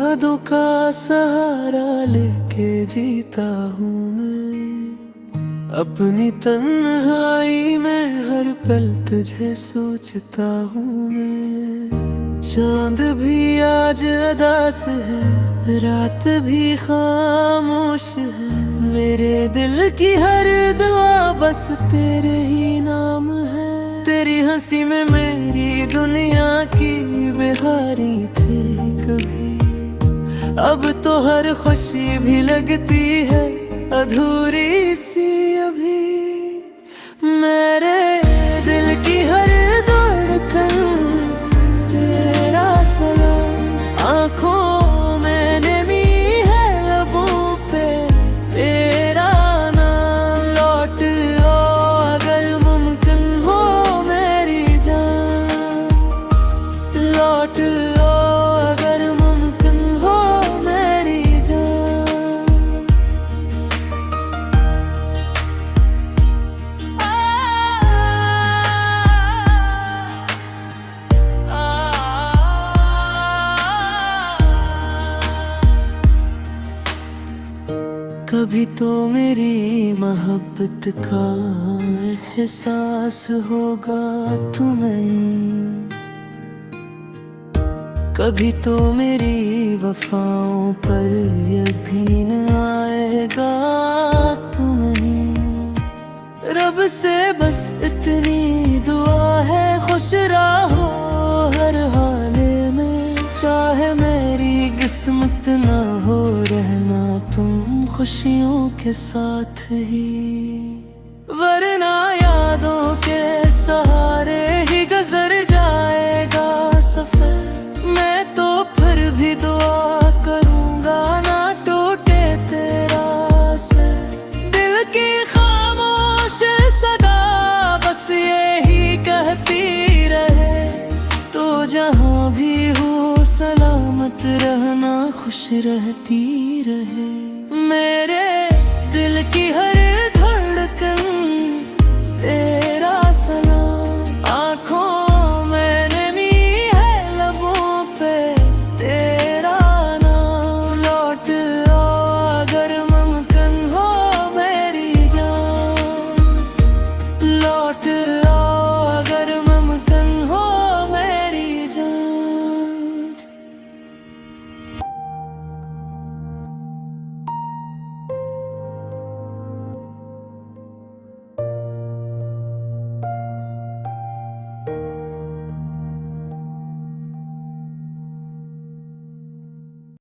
यादों का सहारा लेके जीता हूँ मैं। अपनी तन्हाई में हर पल तुझे सोचता हूँ मैं। चांद भी आज अदास है, रात भी खामोश है। मेरे दिल की हर दुआ बस तेरे ही नाम है। तेरी हंसी में मेरी दुनिया की बिहारी थी कभी, अब तो हर खुशी भी लगती है अधूरी सी अभी। मेरे दिल की हर धड़कन तेरा सलाम, आँखों में नमी है, लबों पे तेरा नाम। लौट आओ अगर मुमकिन हो मेरी जान, लौट आओ अगर मुमकिन हो मेरी जान। कभी तो मेरी मोहब्बत का एहसास होगा तुम्हें, कभी तो मेरी वफाओं पर यकीन आएगा तुम्हें। रब से बस इतनी दुआ है, खुश रहो हर हाल में। चाहे मेरी किस्मत ना हो रहना तुम खुशियों के साथ ही, वरना यादों के सहारे ही गुजर जाएगा सफर। मैं तो फिर भी दुआ करूंगा ना टूटे तेरा असर। दिल की खामोश सदा बस यही कहती रहे, तो जहां भी हो सलामत रहना, खुश रहती रहे। मेरे दिल की हर